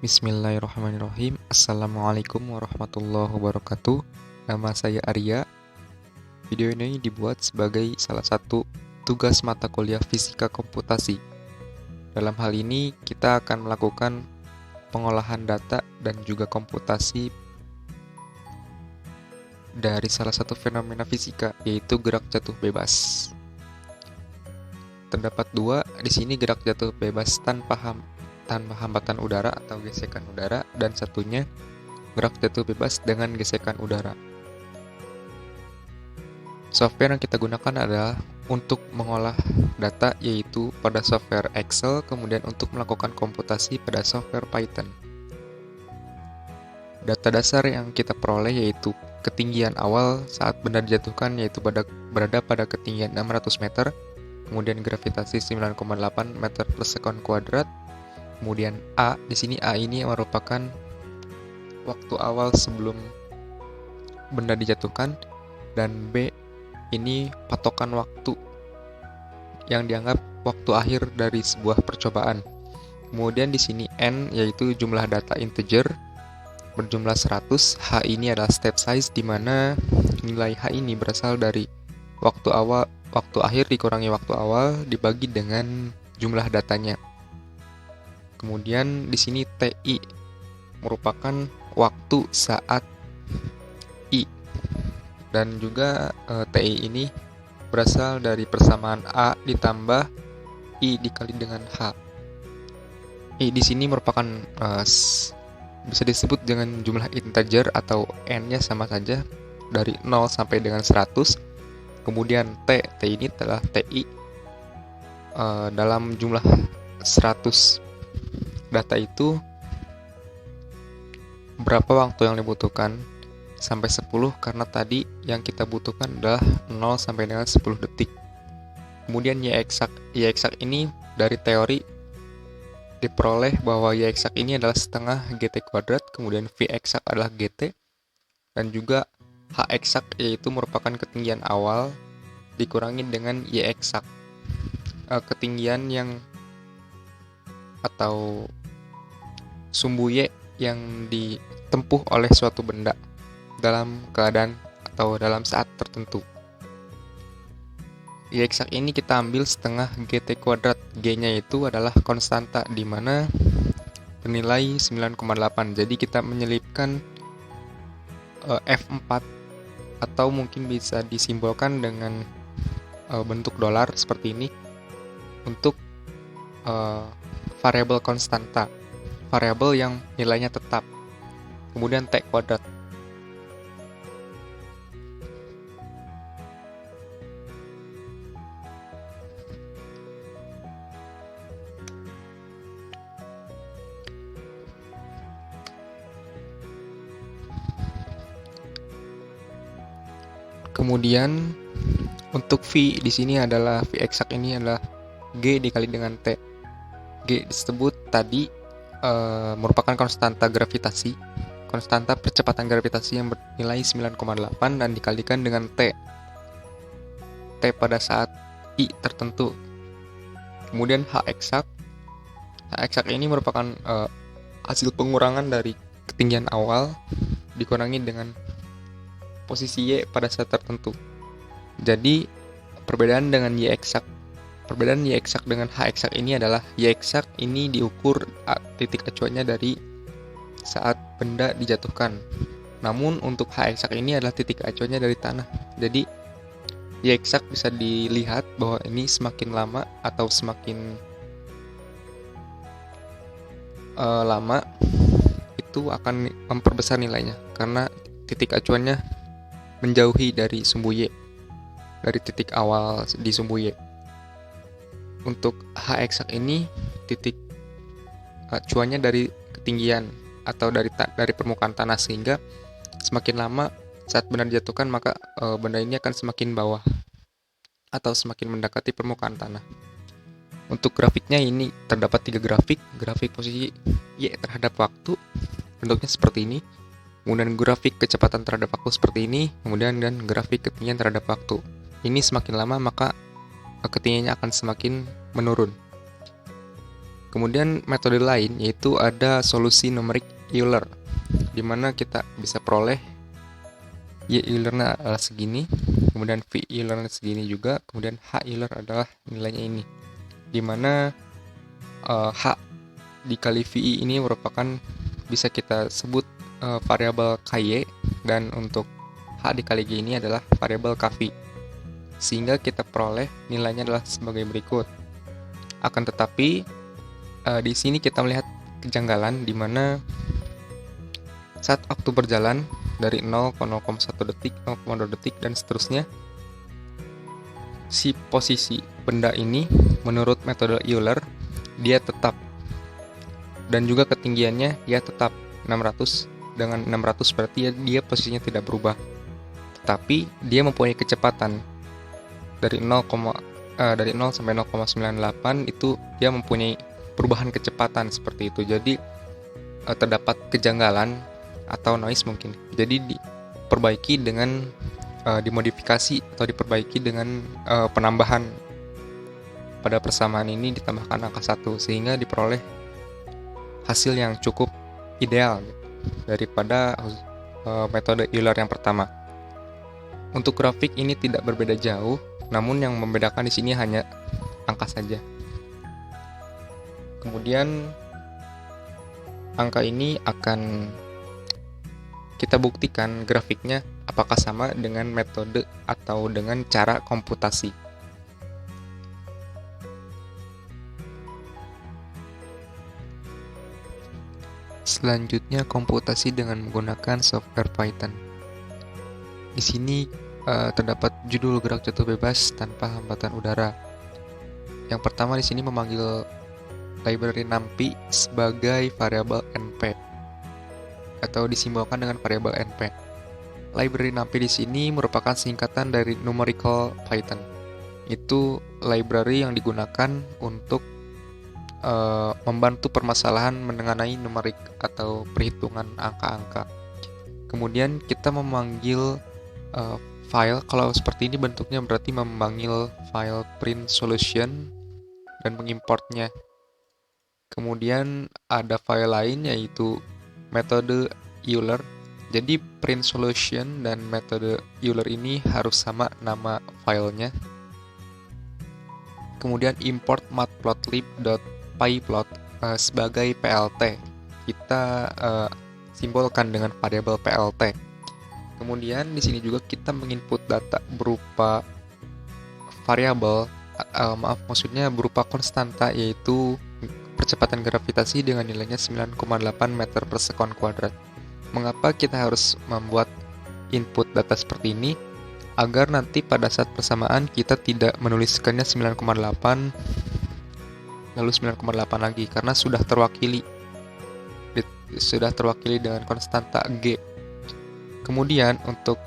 Bismillahirrahmanirrahim. Assalamualaikum warahmatullahi wabarakatuh. Nama saya Arya. Video ini dibuat sebagai salah satu tugas mata kuliah Fisika Komputasi. Dalam hal ini, kita akan melakukan pengolahan data dan juga komputasi dari salah satu fenomena fisika, yaitu gerak jatuh bebas. Terdapat dua di sini gerak jatuh bebas tanpa hambatan udara atau gesekan udara, dan satunya gerak jatuh bebas dengan gesekan udara. Software yang kita gunakan adalah untuk mengolah data, yaitu pada software Excel, kemudian untuk melakukan komputasi pada software Python. Data dasar yang kita peroleh yaitu ketinggian awal saat benda dijatuhkan, yaitu berada pada ketinggian 600 meter, kemudian gravitasi 9,8 meter per sekon kuadrat. Kemudian A, di sini A ini merupakan waktu awal sebelum benda dijatuhkan, dan B ini patokan waktu yang dianggap waktu akhir dari sebuah percobaan. Kemudian di sini N yaitu jumlah data integer berjumlah 100. H ini adalah step size, di mana nilai H ini berasal dari waktu akhir dikurangi waktu awal dibagi dengan jumlah datanya. Kemudian di sini TI merupakan waktu saat I, dan juga TI ini berasal dari persamaan A ditambah I dikali dengan H. I di sini merupakan bisa disebut dengan jumlah integer atau N-nya sama saja dari 0 sampai dengan 100. Kemudian T ini adalah TI dalam jumlah 100 data itu berapa waktu yang dibutuhkan sampai 10, karena tadi yang kita butuhkan adalah 0 sampai dengan 10 detik. Kemudian Y eksak ini dari teori diperoleh bahwa Y eksak ini adalah setengah GT kuadrat, kemudian V eksak adalah GT, dan juga H eksak yaitu merupakan ketinggian awal dikurangi dengan Y eksak, ketinggian yang atau sumbu Y yang ditempuh oleh suatu benda dalam keadaan atau dalam saat tertentu. Y eksak ini kita ambil setengah GT kuadrat. G-nya itu adalah konstanta, di mana bernilai 9,8. Jadi kita menyelipkan F4, atau mungkin bisa disimbolkan dengan bentuk dolar seperti ini untuk variabel konstanta, variabel yang nilainya tetap. Kemudian T kuadrat. Kemudian untuk V di sini adalah V eksak ini adalah G dikali dengan T. G disebut tadi merupakan konstanta gravitasi, konstanta percepatan gravitasi yang bernilai 9,8 dan dikalikan dengan T pada saat I tertentu. Kemudian H eksak ini merupakan hasil pengurangan dari ketinggian awal dikurangi dengan posisi Y pada saat tertentu. Jadi perbedaan Y eksak dengan H eksak ini adalah Y eksak ini diukur titik acuannya dari saat benda dijatuhkan. Namun untuk H eksak ini adalah titik acuannya dari tanah. Jadi Y eksak bisa dilihat bahwa ini semakin lama atau semakin lama itu akan memperbesar nilainya, karena titik acuannya menjauhi dari sumbu Y, dari titik awal di sumbu Y. Untuk H eksak ini titik acuannya dari ketinggian atau dari permukaan tanah, sehingga semakin lama saat benda dijatuhkan maka benda ini akan semakin bawah atau semakin mendekati permukaan tanah. Untuk grafiknya ini terdapat 3 grafik posisi Y terhadap waktu, bentuknya seperti ini. Kemudian grafik kecepatan terhadap waktu seperti ini, kemudian dan grafik ketinggian terhadap waktu. Ini semakin lama maka ketinggiannya akan semakin menurun. Kemudian metode lain yaitu ada solusi numerik Euler, di mana kita bisa peroleh Y Euler-nya adalah segini, kemudian V Euler-nya segini juga, kemudian H Euler adalah nilainya ini, di mana H dikali VI ini merupakan bisa kita sebut variabel KY, dan untuk H dikali G ini adalah variabel KV, sehingga kita peroleh nilainya adalah sebagai berikut. Akan tetapi di sini kita melihat kejanggalan di mana saat waktu berjalan dari 0 ke 0,1 detik, 0,2 detik, dan seterusnya, si posisi benda ini menurut metode Euler dia tetap, dan juga ketinggiannya dia tetap 600. Dengan 600 berarti dia posisinya tidak berubah, tetapi dia mempunyai kecepatan dari 0 sampai 0,98 itu dia mempunyai perubahan kecepatan seperti itu. Jadi terdapat kejanggalan atau noise mungkin. Jadi diperbaiki dengan dimodifikasi atau diperbaiki dengan penambahan pada persamaan ini, ditambahkan angka 1 sehingga diperoleh hasil yang cukup ideal daripada metode Euler yang pertama. Untuk grafik ini tidak berbeda jauh, namun yang membedakan di sini hanya angka saja. Kemudian angka ini akan kita buktikan grafiknya apakah sama dengan metode atau dengan cara komputasi. Selanjutnya komputasi dengan menggunakan software Python. Di sini terdapat judul gerak jatuh bebas tanpa hambatan udara. Yang pertama di sini memanggil library NumPy sebagai variabel np atau disimbolkan dengan variabel np. Library NumPy di sini merupakan singkatan dari numerical Python. Itu library yang digunakan untuk membantu permasalahan mengenai numerik atau perhitungan angka-angka. Kemudian kita memanggil file, kalau seperti ini bentuknya berarti memanggil file print solution dan mengimportnya. Kemudian ada file lain yaitu metode Euler. Jadi print solution dan metode Euler ini harus sama nama filenya. Kemudian import matplotlib.pyplot sebagai PLT. Kita simbolkan dengan variabel PLT. Kemudian di sini juga kita menginput data berupa variabel, maksudnya berupa konstanta, yaitu percepatan gravitasi dengan nilainya 9,8 meter per sekon kuadrat. Mengapa kita harus membuat input data seperti ini? Agar nanti pada saat persamaan kita tidak menuliskannya 9,8 lalu 9,8 lagi, karena sudah terwakili dengan konstanta G. Kemudian untuk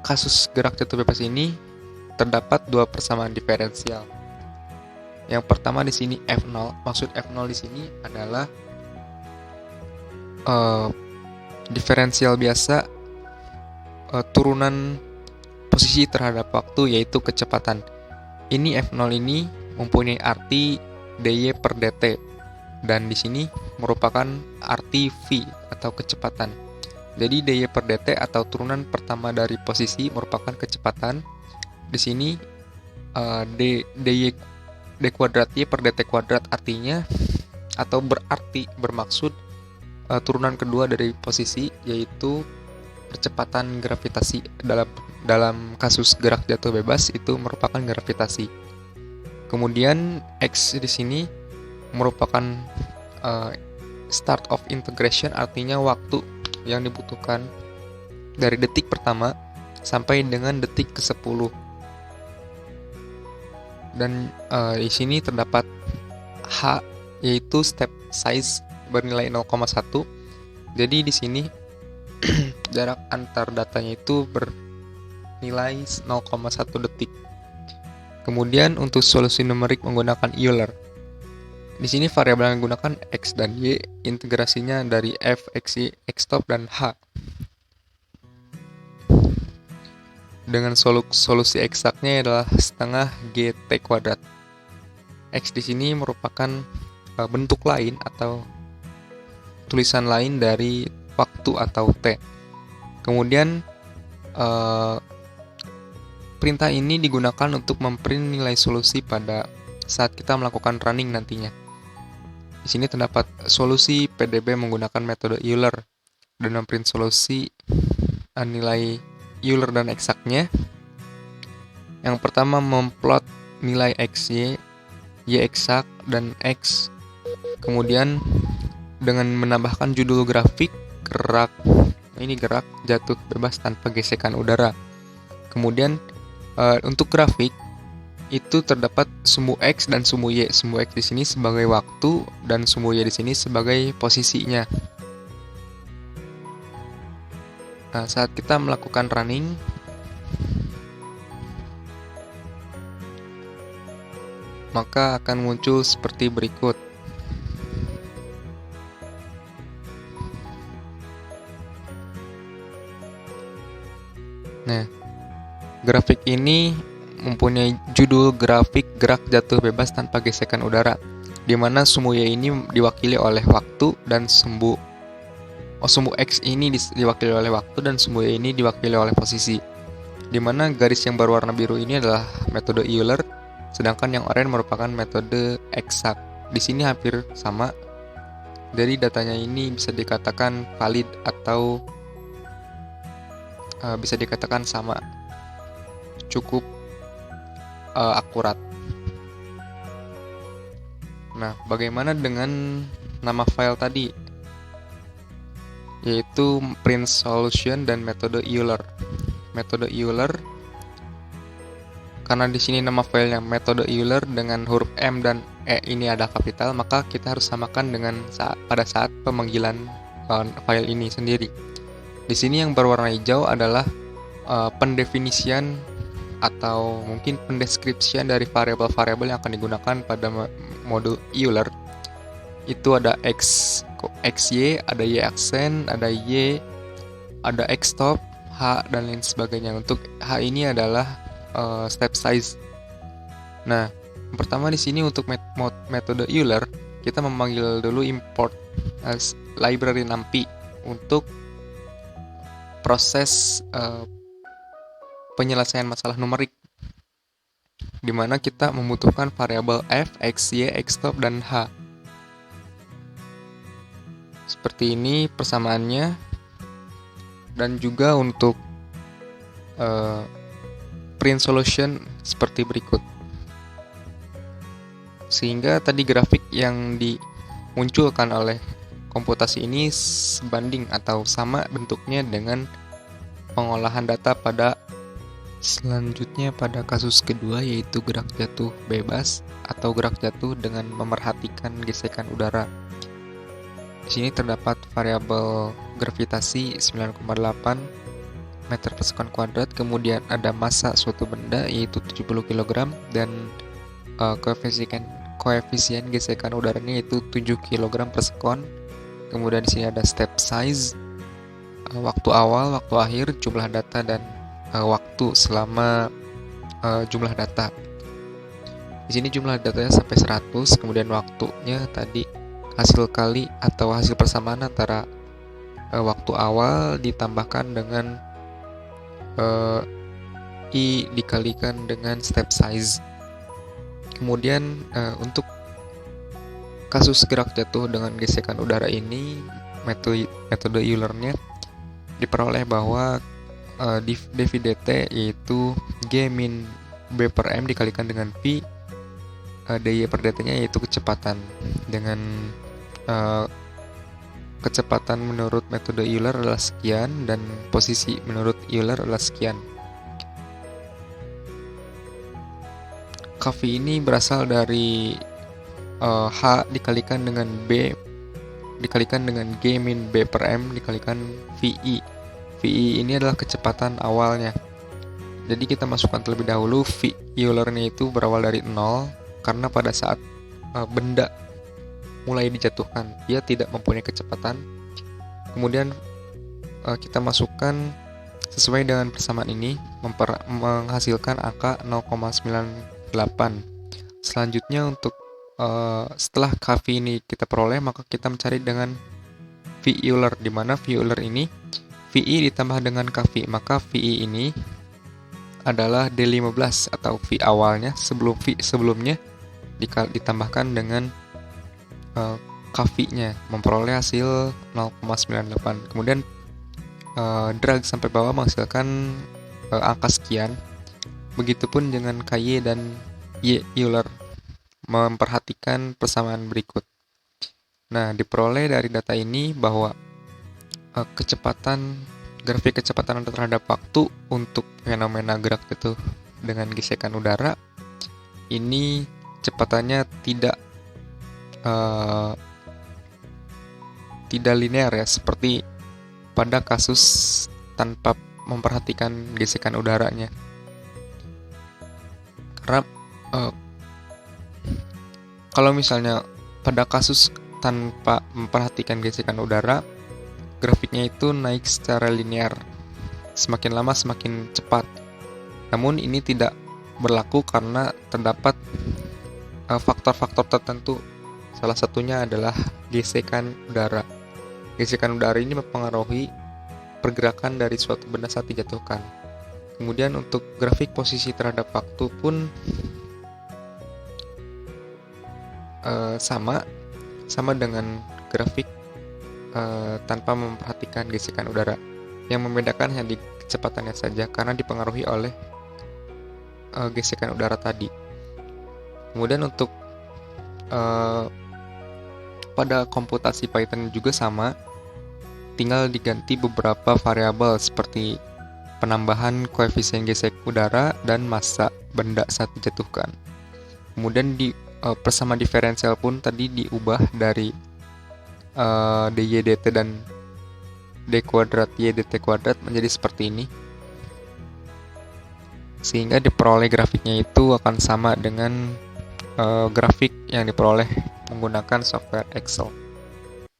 kasus gerak jatuh bebas ini terdapat dua persamaan diferensial. Yang pertama di sini F0. Maksud F0 di sini adalah diferensial biasa turunan posisi terhadap waktu, yaitu kecepatan. Ini F0 ini mempunyai arti dy per dt, dan di sini merupakan arti v atau kecepatan. Jadi dy per dt atau turunan pertama dari posisi merupakan kecepatan. Di sini d kuadrat y per dt kuadrat artinya atau bermaksud turunan kedua dari posisi, yaitu percepatan gravitasi. Dalam kasus gerak jatuh bebas itu merupakan gravitasi. Kemudian x di sini merupakan start of integration, artinya waktu yang dibutuhkan dari detik pertama sampai dengan detik ke-10. Dan di sini terdapat h, yaitu step size bernilai 0,1. Jadi di sini jarak antar datanya itu bernilai 0,1 detik. Kemudian untuk solusi numerik menggunakan Euler. Di sini variabel yang digunakan x dan y, integrasinya dari f, x, y, x top dan h. Dengan solusi eksaknya adalah setengah gt kuadrat. X di sini merupakan bentuk lain atau tulisan lain dari waktu atau T. Kemudian perintah ini digunakan untuk memprint nilai solusi pada saat kita melakukan running nantinya. Di sini terdapat solusi PDB menggunakan metode Euler dan memprint solusi nilai Euler dan eksaknya. Yang pertama memplot nilai XY, Y eksak, dan X. Kemudian dengan menambahkan judul grafik gerak jatuh bebas tanpa gesekan udara. Kemudian untuk grafik itu terdapat sumbu X dan sumbu Y. Sumbu X di sini sebagai waktu dan sumbu Y di sini sebagai posisinya. Nah, saat kita melakukan running, maka akan muncul seperti berikut. Nah, grafik ini mempunyai judul grafik gerak jatuh bebas tanpa gesekan udara, di mana sumbu Y ini diwakili oleh waktu dan sumbu X ini diwakili oleh waktu dan sumbu Y ini diwakili oleh posisi. Di mana garis yang berwarna biru ini adalah metode Euler, sedangkan yang oranye merupakan metode eksak. Di sini hampir sama. Jadi datanya ini bisa dikatakan valid atau bisa dikatakan sama, cukup akurat. Nah, bagaimana dengan nama file tadi, yaitu print solution dan metode Euler. Metode Euler, karena di sini nama filenya metode Euler dengan huruf M dan E ini ada kapital, maka kita harus samakan dengan pada saat pemanggilan file ini sendiri. Di sini yang berwarna hijau adalah pendefinisian atau mungkin pendeskripsian dari variabel-variabel yang akan digunakan pada modul Euler. Itu ada XY, ada Y aksen, ada Y, ada X stop, H, dan lain sebagainya. Untuk H ini adalah step size. Nah, yang pertama di sini untuk metode Euler, kita memanggil dulu import library NumPy untuk proses penyelesaian masalah numerik, di mana kita membutuhkan variabel f, x, y, x stop, dan h. Seperti ini persamaannya, dan juga untuk print solution seperti berikut. Sehingga tadi grafik yang dimunculkan oleh komputasi ini sebanding atau sama bentuknya dengan pengolahan data pada selanjutnya pada kasus kedua, yaitu gerak jatuh bebas atau gerak jatuh dengan memerhatikan gesekan udara. Di sini terdapat variabel gravitasi 9,8 meter per sekon kuadrat, kemudian ada massa suatu benda yaitu 70 kg dan koefisien gesekan udaranya yaitu 7 kg per sekon. Kemudian di sini ada step size, waktu awal, waktu akhir, jumlah data, dan waktu selama jumlah data. Di sini jumlah datanya sampai 100, kemudian waktunya tadi hasil kali atau hasil persamaan antara waktu awal ditambahkan dengan I dikalikan dengan step size. Kemudian untuk kasus gerak jatuh dengan gesekan udara ini, metode Euler-nya diperoleh bahwa dv dt yaitu G min B per M dikalikan dengan V, dy per dt-nya yaitu kecepatan. Dengan kecepatan menurut metode Euler adalah sekian, dan posisi menurut Euler adalah sekian. Kv ini berasal dari H dikalikan dengan B dikalikan dengan G min B per M dikalikan VI. VI ini adalah kecepatan awalnya. Jadi kita masukkan terlebih dahulu V Euler-nya itu berawal dari 0, karena pada saat benda mulai dijatuhkan dia tidak mempunyai kecepatan. Kemudian kita masukkan sesuai dengan persamaan ini menghasilkan angka 0,98. Selanjutnya untuk Setelah kV ini kita peroleh, maka kita mencari dengan V Euler, di mana V Euler ini VI ditambah dengan KV, maka VI ini adalah D15 atau V awalnya sebelum V sebelumnya ditambahkan dengan KV-nya, memperoleh hasil 0,98. Kemudian drag sampai bawah menghasilkan angka sekian. Begitupun dengan KY dan Y Euler, memperhatikan persamaan berikut. Nah, diperoleh dari data ini bahwa grafik kecepatan terhadap waktu untuk fenomena gerak jatuh dengan gesekan udara ini kecepatannya tidak linear ya, seperti pada kasus tanpa memperhatikan gesekan udaranya. Karena kalau misalnya pada kasus tanpa memperhatikan gesekan udara, grafiknya itu naik secara linear, semakin lama semakin cepat. Namun ini tidak berlaku karena terdapat faktor-faktor tertentu. Salah satunya adalah gesekan udara. Gesekan udara ini mempengaruhi pergerakan dari suatu benda saat dijatuhkan. Kemudian untuk grafik posisi terhadap waktu pun sama dengan grafik tanpa memperhatikan gesekan udara. Yang membedakan hanya di kecepatannya saja karena dipengaruhi oleh gesekan udara tadi. Kemudian untuk pada komputasi Python juga sama, tinggal diganti beberapa variabel seperti penambahan koefisien gesek udara dan massa benda saat dijatuhkan. Kemudian persama diferensial pun tadi diubah dari dy dt dan d kuadrat y dt kuadrat menjadi seperti ini, sehingga diperoleh grafiknya itu akan sama dengan grafik yang diperoleh menggunakan software Excel.